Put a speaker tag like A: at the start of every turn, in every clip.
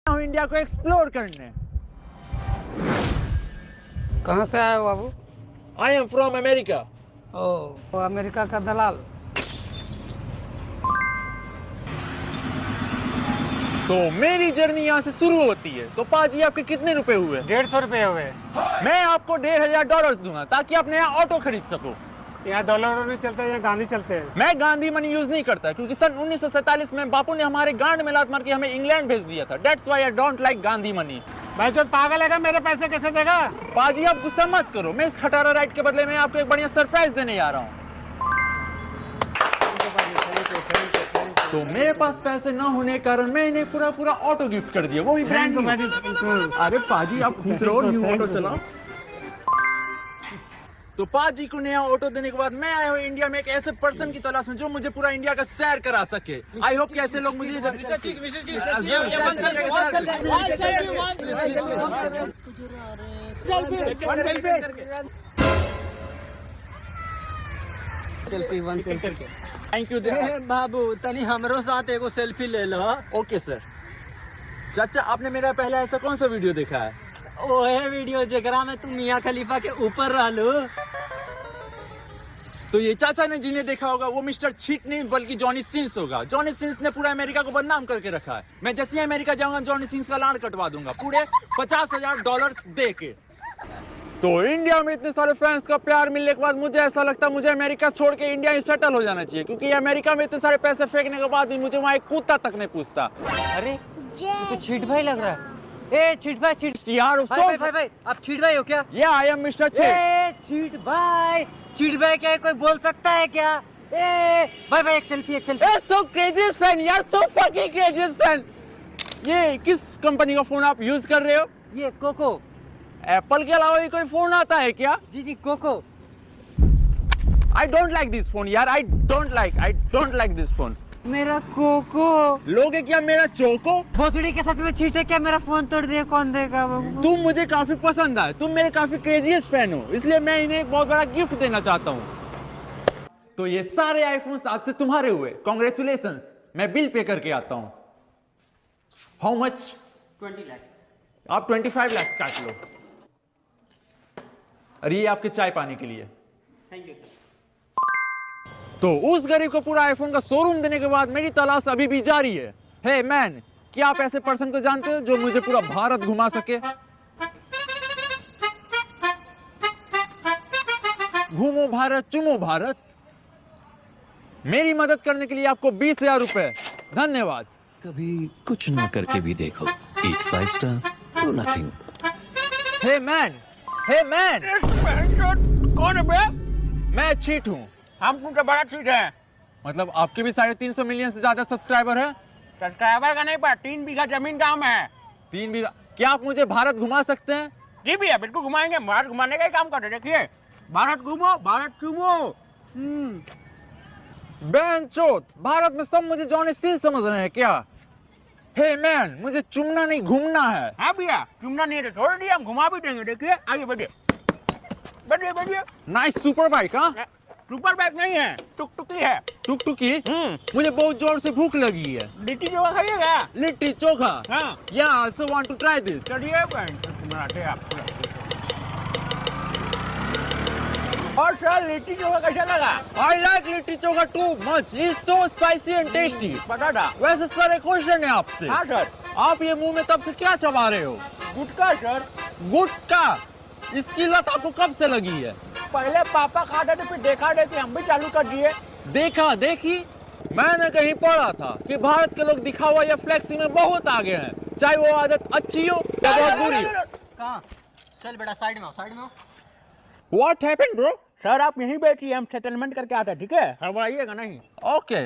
A: हूँ इंडिया को एक्सप्लोर करने।
B: कहाँ से आए हो बाबू?
A: I am from America.
B: ओ, अमेरिका का दलाल।
A: तो मेरी जर्नी यहाँ से शुरू होती है। तो पाजी आपके कितने रुपए हुए?
B: 150 रुपये हुए।
A: मैं आपको $1500 दूंगा ताकि आप नया ऑटो खरीद सको।
B: यहाँ डॉलर नहीं चलते, यहाँ गांधी चलते हैं।
A: मैं गांधी मनी यूज नहीं करता क्योंकि सन 1947 में बापू ने हमारे गांड में लात मार के हमें इंग्लैंड भेज दिया था। That's why I don't like Gandhi money.
B: भाई जो पागल है, मेरे पैसे कैसे देगा?
A: पाजी आप गुस्सा मत करो, मैं इस खटारा राइड के बदले में आपको एक बढ़िया सरप्राइज देने जा रहा हूँ। तो मेरे पास पैसे ना होने के कारण मैं इन्हें पूरा ऑटो गिफ्ट कर दिया, वो भी ब्रांड न्यू। अरे पाजी आप खुश रहो, न्यू ऑटो चलाओ। तो पाजी को नया ऑटो देने के बाद मैं आया हूँ इंडिया में एक ऐसे पर्सन की तलाश में जो मुझे पूरा इंडिया का सैर करा सके। आई होप कि ऐसे लोग मुझे
C: सेल्फी
A: थैंक यू
C: बाबू तनी हमरो साथ एगो सेल्फी ले लो।
A: Okay sir. चाचा आपने मेरा पहला ऐसा कौन सा वीडियो देखा है?
C: ओहे वीडियो जेकरा में तुम मियां खलीफा के ऊपर रहलो।
A: तो ये चाचा ने जिन्हें देखा होगा वो मिस्टर छीट नहीं बल्कि जॉनी सिंस होगा। जॉनी सिंस ने पूरा अमेरिका को बदनाम करके रखा है। मैं जैसे ही अमेरिका जाऊंगा जॉनी सिंस का लाड़ कटवा दूंगा पूरे $50,000 दे के। तो इंडिया में इतने सारे फैंस का प्यार मिलने के बाद मुझे ऐसा लगता है मुझे अमेरिका छोड़ के इंडिया ही सेटल हो जाना चाहिए, क्योंकि अमेरिका में इतने सारे पैसे फेंकने के बाद भी मुझे वहाँ एक कुत्ता तक नहीं पूछता।
C: अरे तो छीट भाई लग रहा है। ए छीट भाई
A: यार
C: भाई आप छीट भाई हो क्या?
A: या आई एम मिस्टर
C: छीट भाई क्या कोई बोल सकता है क्या? ए भाई एक सेल्फी
A: सो क्रेजीस्ट फैन यार, सो फकिंग क्रेजीस्ट फैन। ये किस कंपनी का फोन आप यूज कर रहे हो?
C: ये कोको।
A: एप्पल के अलावा भी कोई फोन आता है क्या?
C: जी Coco.
A: I don't like this phone यार, I don't like this phone.
C: मेरा कोको
A: लोगे क्या मेरा चोको?
C: भोसड़ी के सच में छीटे क्या? मेरा फोन तोड़ दिया, कौन देगा?
A: तुम मुझे काफी पसंद आए, तुम मेरे काफी क्रेजीस्ट फैन हो, इसलिए मैं इन्हें एक बहुत बड़ा गिफ्ट देना चाहता हूँ। तो ये सारे आईफोन्स आज से तुम्हारे हुए, कॉन्ग्रेचुलेशंस। मैं बिल पे करके आता हूँ। How much?
C: 20 लाख।
A: आप 25 लाख काट लो। अरे ये आपके चाय पानी के लिए।
C: Thank you sir.
A: तो उस गरीब को पूरा आईफोन का शोरूम देने के बाद मेरी तलाश अभी भी जारी है। हे मैन, क्या आप ऐसे पर्सन को जानते हो जो मुझे पूरा भारत घुमा सके? घूमो भारत, चुमो भारत। मेरी मदद करने के लिए आपको 20,000 रुपए। धन्यवाद।
D: कभी कुछ ना करके भी देखो। Eat 5 star or nothing.
A: Hey man,
B: कौन है बे?
A: मैं छीट हूँ।
B: हम तुमसे बड़ा छीट है।
A: मतलब आपके भी 350 मिलियन से ज्यादा सब्सक्राइबर है?
B: सब्सक्राइबर का नहीं, पर 3 बीघा जमीन काम है।
A: 3 बीघा? क्या आप मुझे भारत घुमा सकते हैं?
B: जी भैया बिल्कुल घुमाएंगे, भारत घुमाने का ही काम करते। देखिए भारत घूमो, भारत चूमो।
A: बेंचोद, भारत में सब मुझे जॉनी सिंस समझ रहे हैं क्या? हे मैन, मुझे चुमना नहीं घूमना है।
B: हाँ भैया, चुमना नहीं है तो छोड़ दिए, हम घुमा भी देंगे। देखिए आगे बढ़िए, बैठिए।
A: Nice super bike. हाँ,
B: सुपर बाइक नहीं है, टुकटुकी है।
A: टुकटुकी? मुझे बहुत जोर से भूख लगी है।
B: लिट्टी चोखा खाइएगा?
A: लिट्टी चोखा?
B: हाँ।
A: या I also want to try this.
B: चलिए मराठे आप। और सर लिट्टी चोखा कैसा लगा?
A: I like litti chokha too much, it's so spicy and tasty.
B: पता था।
A: वैसे सर एक क्वेश्चन है आपसे।
B: हाँ सर।
A: आप ये मुंह में तब से क्या चबा रहे हो?
B: गुटखा सर।
A: गुटखा? इसकी लत आपको कब से लगी है?
B: पहले पापा खाते थे, फिर देखा देखी हम भी चालू कर दिए।
A: देखा देखी? मैंने कहीं पढ़ा था कि भारत के लोग दिखावा या फ्लेक्सिंग में बहुत आगे हैं, चाहे वो आदत अच्छी हो या बहुत बुरी हो।
C: कहाँ? चल बेटा साइड में आओ।
A: What happened, bro?
B: सर आप यहीं बैठिए, हम सेटलमेंट करके आते हैं, ठीक है? हड़बड़ाइएगा नहीं।
A: Okay.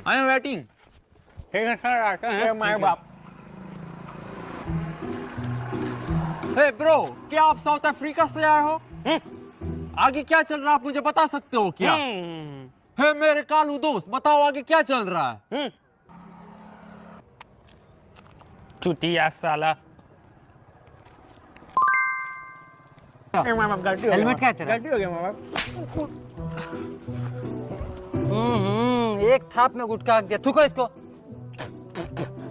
A: I am waiting.
B: ठीक है सर, आते हैं। माए बाप।
A: Hey bro, क्या आप साउथ अफ्रीका से आए हो? आगे क्या चल रहा है आप मुझे बता सकते हो क्या? हे मेरे कालू दोस्त, बताओ आगे क्या चल रहा है?
B: चुतिया साला।
C: हेलमेट क्या है तेरा?
B: गलती हो गया मामा।
C: एक थाप में गुटखा दिया, थूको इसको।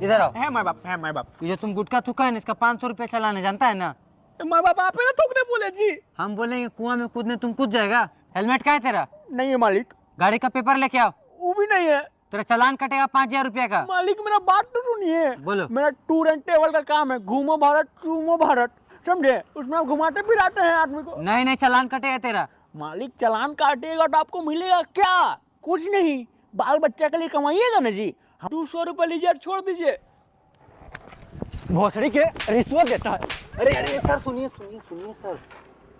C: इधर आओ।
B: है माँ बाप, है माँ बाप।
C: ये जो तुम गुटखा थूका है ना, इसका 500 रुपया चलाने जानता है ना?
B: माँ बाप आप है ना थूकने बोले जी।
C: हम बोलेंगे कुआं में कूदने, तुम कूद जाएगा। हेलमेट का है तेरा?
B: नहीं है मालिक।
C: गाड़ी का पेपर लेके आओ।
B: वो भी नहीं है
C: तेरा चालान कटेगा 5000 रुपया का।
B: मालिक। मेरा बात तो सुनिए।
C: बोलो।
B: मेरा टूर एंड ट्रेवल का काम है, घूमो भारत चूमो भारत, समझे? उसमें आप घुमाते फिराते हैं आदमी को।
C: नहीं नहीं, चालान कटेगा तेरा।
B: मालिक चालान काटेगा तो आपको मिलेगा क्या? कुछ नहीं, बाल बच्चे के लिए कमाइएगा ना जी। 200 रुपये लीजिए, छोड़ दीजिए।
C: भोसड़ी के रिश्वत देता है। अरे अरे सर, सुनिए सुनिए सुनिए सर,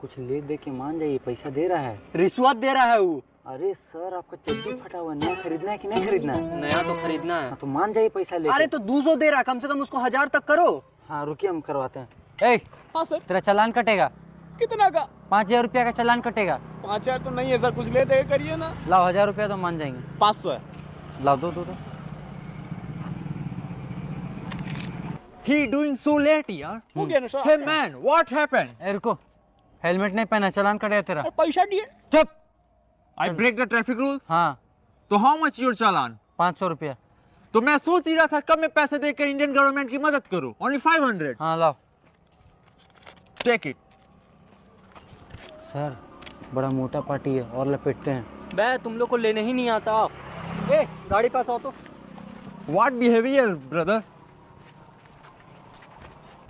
C: कुछ ले दे के मान जाइए, पैसा दे रहा है।
E: रिश्वत दे रहा है वो।
C: अरे सर, आपका चड्डी फटा हुआ, नया खरीदना है कि नहीं खरीदना है?
E: नया तो खरीदना है।
C: हाँ, तो मान जाइए पैसा ले।
E: अरे तो 200 दे रहा है, कम से कम उसको 1000 तक करो।
C: हाँ रुकिए, हम करवाते हैं। ए,
B: हाँ सर।
C: तेरा चालान कटेगा।
B: कितना का?
C: 5000 रुपया का चालान कटेगा।
B: 5000 तो नहीं है सर, कुछ ले दे करिए ना।
C: लाओ 1000 रुपया तो मान जाएंगे।
B: 500 है।
C: लाओ दो दो दो।
A: He doing so late, यार.
B: हो गया ना sir.
A: Hey man, what happened?
C: ए रुको, हेलमेट नहीं पहना, चालान कटेगा तेरा।
B: पैसा दिए।
C: चुप।
A: I break the traffic rules?
C: हाँ,
A: तो how much your चालान?
C: 500 रुपया।
A: तो मैं सोच ही रहा था कब मैं पैसे देकर इंडियन गवर्नमेंट की मदद करूं। Only 500.
C: हाँ लाओ।
A: Take it.
C: सर, बड़ा मोटा पार्टी है और लपेटते हैं।
E: बे तुम लोग को लेने ही नहीं आता। ए गाड़ी पास आओ तो।
A: What behavior, brother?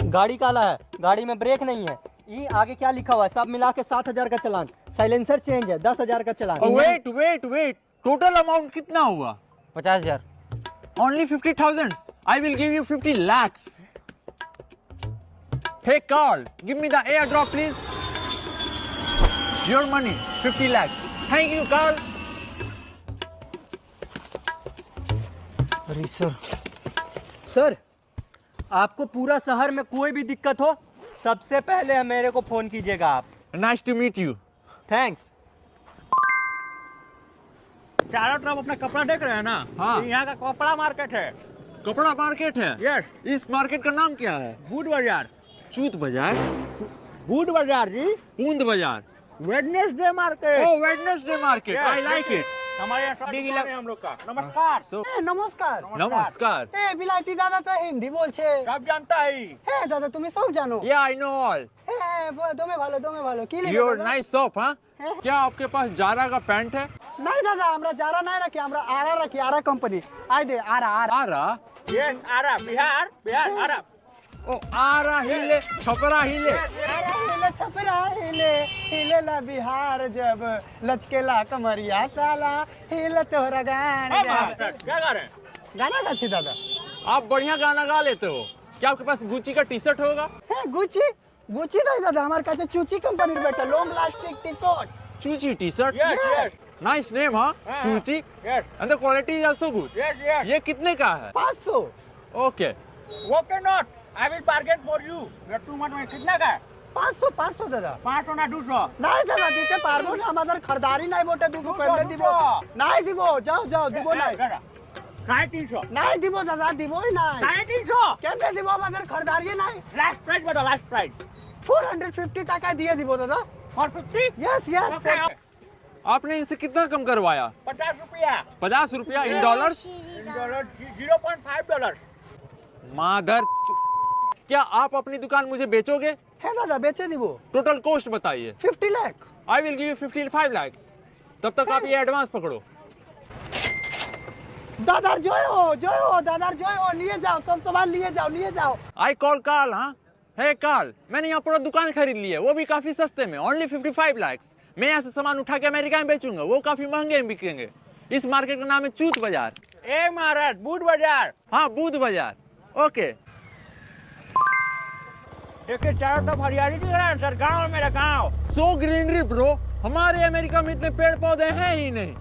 E: गाड़ी काला है, गाड़ी में ब्रेक नहीं है। ये आगे क्या लिखा हुआ है? सब मिला के 7000 का चालान। साइलेंसर चेंज है, 10000 का चालान।
A: Oh, wait. Total amount कितना हुआ?
C: 50000।
A: Only 50,000. I will give you 50 lakhs. Hey Carl, give me the airdrop please. Your money, 50 lakhs. Thank you Carl.
C: अरे सर,
E: सर, आपको पूरा शहर में कोई भी दिक्कत हो, सबसे पहले मेरे को फोन कीजिएगा आप।
A: Nice to meet you.
E: Thanks.
B: चारों तरफ अपना कपड़ा देख रहे हैं ना?
A: हाँ।
B: यहाँ का कपड़ा मार्केट है।
A: कपड़ा मार्केट है?
B: यस।
A: इस मार्केट का नाम क्या है?
B: बूट बाजार।
A: चूत बाजार?
B: बूट बाजार जी।
A: पूंद बाजार?
B: Wednesday market.
A: Oh, Wednesday market.
B: Yes,
A: I like it.
B: हमारे यहाँ शादी है हम लोग का। नमस्कार।
A: So,
E: नमस्कार।
A: नमस्कार.
E: ए बिलायती दादा तो हिंदी बोलছে।
B: सब जानता है।
E: হ্যাঁ দাদা তুমি সব জানো।
A: Yeah, I know all.
E: হ্যাঁ তুমি ভালো কি নেবে
A: Your
E: দাদা?
A: nice shop, हाँ? क्या आपके पास जारा का पैंट है?
E: নাই দাদা আমরা যারা নাই রাখি, আমরা আরা রাখি, আরা কোম্পানি। আই দে আরা আরা।
A: आरा?
B: यस, आरा, बिहार, आरा।
A: ओ आरा हिले, छपरा हिले.
E: आरा हिले छपरा हिले, हिलेला बिहार जब लचकेला कमरिया साला, हिले तोहरा गाना।
B: क्या गा रहे हैं?
E: गाना गाची दादा।
A: आप बढ़िया गाना गा लेते हो. क्या आपके पास गुच्ची का टी शर्ट होगा?
E: है गुची गुची नहीं दादा, हमारे काছে चूची कंपनी बेटा, long lasting T shirt.
A: Chuchi T shirt?
B: Yes.
A: Nice name, हाँ?
B: हाँ.
A: चूची.
B: Yes.
A: And the quality is also good.
B: Yes.
A: ये कितने का है?
E: 500।
A: Okay.
B: Okay not. I will bargain for you. You are too much money. कितना का है?
E: 500 दादा।
B: 500 না 200?
E: নাই দাদা দিতে পারবো না, আমাদের খরদারি নাই মোটে, দুটো কেমনে দিব? নাই দিব, যাও দিব নাই।
B: 350।
E: নাই দিব দাদা, দিবই নাই।
B: 350?
E: কেমনে দিব, আমাদের খরদারি নাই।
B: লাস্ট প্রাইস বলো, লাস্ট প্রাইস।
E: 450 টাকা দিয়ে দিব দাদা।
B: 450?
E: Yes yes.
B: Okay.
A: आपने इनसे कितना कम करवाया?
B: 50 रुपया।
A: 50 रुपया इन डॉलर्स?
B: Dollar 0.5 dollar.
A: मादर, क्या आप अपनी दुकान मुझे बेचोगे?
E: है दादा बेचे দিব।
A: टोटल कॉस्ट बताइए.
E: 50 lakh.
A: I will give you 55 lakhs. तब तक आप ये एडवांस पकड़ो.
E: दादा जय हो दादा जय हो, लिए जाओ सब सामान, लिए जाओ।
A: आई कॉल कार्ल, हाँ? है कार्ल, मैंने यहाँ पूरा दुकान खरीद ली है, वो भी काफी सस्ते में, ओनली 55 lakhs. मैं यहाँ से सामान उठा के अमेरिका में बेचूंगा, वो काफी महंगे में बिकेंगे. इस मार्केट का नाम है चूत बाजार.
B: ए महाराज, बूट बाजार।
A: हाँ, बूध बाजार. ओके.
B: देखिए चारों तरफ हरियाली दिख रहा है सर, गाँव है मेरा गाँव।
A: सो ग्रीनरी ब्रो, हमारे अमेरिका में इतने पेड़ पौधे हैं ही नहीं.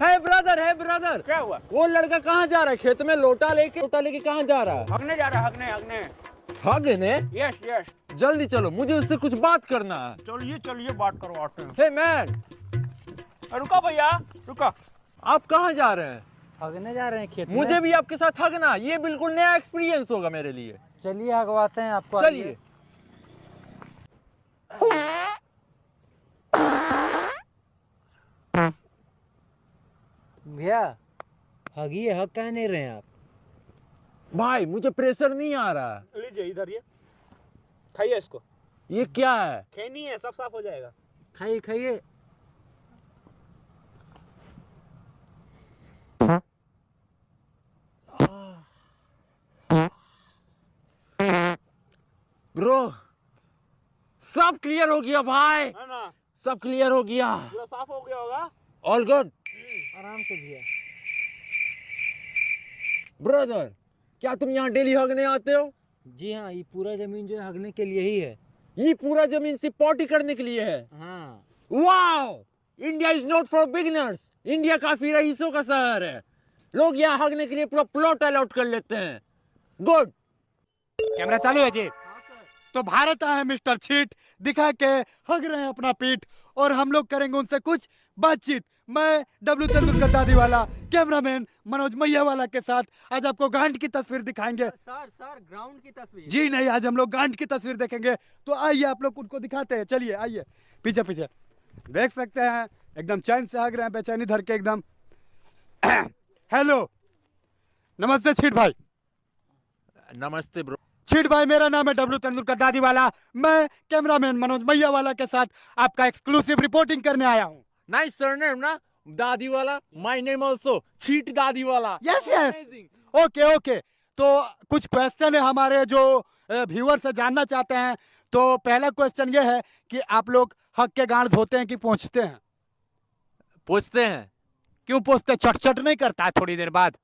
A: है ब्रदर.
B: क्या हुआ?
A: वो लड़का कहाँ जा रहा है? खेत में लोटा लेके कहाँ जा रहा है?
B: हगने जा रहा है, हगने।
A: हगने?
B: यस।
A: जल्दी चलो, मुझे उससे कुछ बात करना है.
B: चलिए बात करवाते हैं।
A: हे मैन,
B: रुको भैया, रुको।
A: आप कहाँ जा रहे हैं?
C: हगने जा रहे हैं खेत में।
A: मुझे भी आपके साथ हगना, ये बिल्कुल नया एक्सपीरियंस होगा मेरे लिए.
C: चलिए हगवाते हैं आपको।
A: चलिए.
C: भैया हगिए, हग कह नहीं रहे हैं आप?
A: भाई मुझे प्रेशर नहीं आ रहा।
E: लीजिए इधर ये खाइए इसको।
A: ये क्या है?
E: खैनी है, सब साफ हो जाएगा।
C: खाइए खाइए।
A: ब्रो सब क्लियर हो गया भाई,
E: है ना,
A: सब क्लियर हो गया।
E: पूरा साफ हो गया होगा।
A: All good.
C: आराम से भैया।
A: ब्रदर क्या तुम यहाँ डेली हगने आते हो?
C: जी हाँ, ये पूरा जमीन जो है हगने के लिए ही है।
A: ये पूरा जमीन सिर्फ पॉटी करने के लिए है?
C: हाँ।
A: Wow, India is not for beginners. India काफी रईसों का शहर है। लोग यहाँ हगने के लिए पूरा प्लॉट अलॉट कर लेते हैं। गुड।
E: कैमरा चालू है जी। तो भारत आए मिस्टर छीट दिखा के हग रहे हैं अपना पीठ, और हम लोग करेंगे उनसे कुछ बातचीत। मैं डब्ल्यू तेंदुलकर दादी वाला कैमरामैन मनोज मैया वाला के साथ आज आपको गांड की तस्वीर दिखाएंगे।
C: सर ग्राउंड की तस्वीर।
E: जी नहीं, आज हम लोग गांड की तस्वीर देखेंगे। तो आइए आप लोग उनको दिखाते हैं। चलिए आइए पीछे पीछे। देख सकते हैं एकदम चैन से हग रहे हैं, बेचैनी धर के एकदम। हेलो, नमस्ते छीट भाई।
A: नमस्ते ब्रो।
E: छीट भाई, मेरा नाम है डब्ल्यू तेंदुलकर दादी वाला। मैं कैमरामैन मनोज मैया वाला के साथ आपका एक्सक्लूसिव रिपोर्टिंग करने आया हूँ।
A: नाइस सरनेम ना, दादी वाला। माय नेम आल्सो छीट दादी वाला।
E: Yes yes, okay okay. तो कुछ क्वेश्चन है हमारे जो व्यूअर से जानना चाहते हैं। तो पहला क्वेश्चन ये है कि आप लोग हक के गांड धोते हैं कि पोंछते हैं?
A: पूछते हैं।
E: क्यों पोंछते? चट नहीं करता है थोड़ी देर बाद?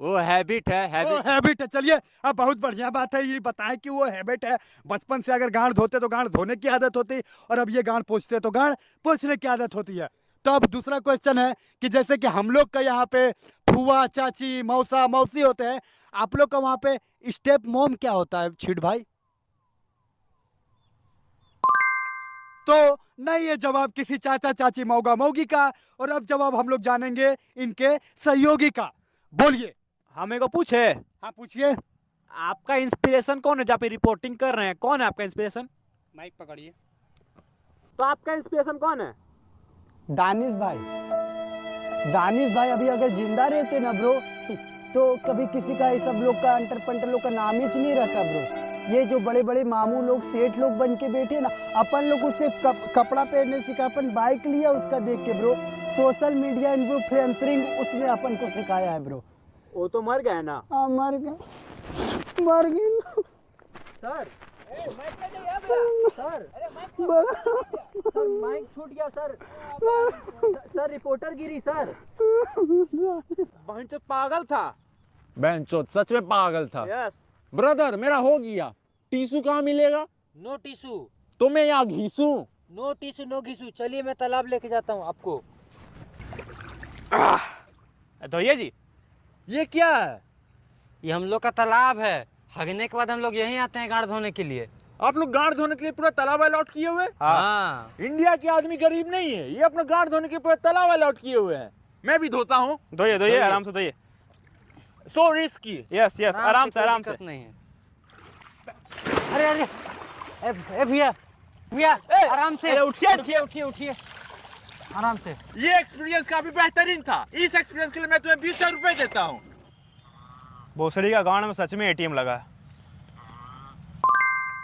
A: वो हैबिट है,
E: हैबिट है। चलिए, अब बहुत बढ़िया बात है, ये बताएं कि वो हैबिट है। बचपन से अगर गांड धोते तो गांड धोने की आदत होती, और अब ये गांड पोंछते तो गांड पोंछने की आदत होती है। तो अब दूसरा क्वेश्चन है कि जैसे कि हम लोग का यहाँ पे फुआ चाची मौसा मौसी होते हैं, आप लोग का वहाँ पे स्टेप मॉम क्या होता है छीट भाई? तो नहीं, ये जवाब किसी चाचा चाची मौगा मौगी का। और अब जवाब हम लोग जानेंगे इनके सहयोगी का। बोलिए।
F: हमें को पूछे,
E: हाँ पूछिए।
F: आपका इंस्पिरेशन कौन है जहाँ पे रिपोर्टिंग कर रहे हैं? कौन है आपका इंस्पिरेशन?
E: माइक पकड़िए।
F: तो आपका इंस्पिरेशन कौन है?
B: दानिश भाई। दानिश भाई अभी अगर जिंदा रहते ना ब्रो, तो कभी किसी का ये सब लोग का अंटर पंटर लोग का नाम ही नहीं रहता ब्रो। ये जो बड़े बड़े मामू लोग सेठ लोग बन के बैठे ना, अपन लोग उससे कपड़ा पहनने सीखा, अपन बाइक लिया उसका देख के ब्रो। सोशल मीडिया इन्फ्लुएंसरिंग उसने अपन को सिखाया है ब्रो।
F: वो तो मर गया ना।
B: हाँ मर गया, मर गया
C: सर माइक छूट गया सर। सर रिपोर्टर गिरी सर।
F: बहन चोद पागल था।
A: बेंचोद सच में पागल था।
F: यस।
A: ब्रदर मेरा हो गया। टीसू कहाँ मिलेगा?
C: No tissue.
A: तो मैं यहाँ घीसू?
C: नो टिश्यू नो घिसू। चलिए मैं तालाब लेके जाता हूँ आपको।
F: तो ये जी,
A: ये क्या है?
C: ये हम लोग का तालाब है। हगने के बाद हम लोग यहीं आते हैं गाड़ धोने के लिए।
A: आप लोग गाड़ धोने के लिए पूरा तालाब अलॉट किए हुए?
C: हाँ।
A: इंडिया के आदमी गरीब नहीं है, ये अपना गाड़ धोने के लिए पूरा तालाब अलॉट किए हुए हैं। मैं भी धोता हूँ।
F: धोइए आराम से धोइए।
A: So risky.
F: यस आराम से आराम से।
C: दिक्कत नहीं है। अरे अरे ए भैया भैया आराम से।
F: अरे उठिए।
C: उठिए आराम से।
A: ये एक्सपीरियंस काफी बेहतरीन था। इस एक्सपीरियंस के लिए मैं तुम्हें 20,000 रुपए देता हूँ।
F: भोसड़ी का गांड में सच में एटीएम लगा है।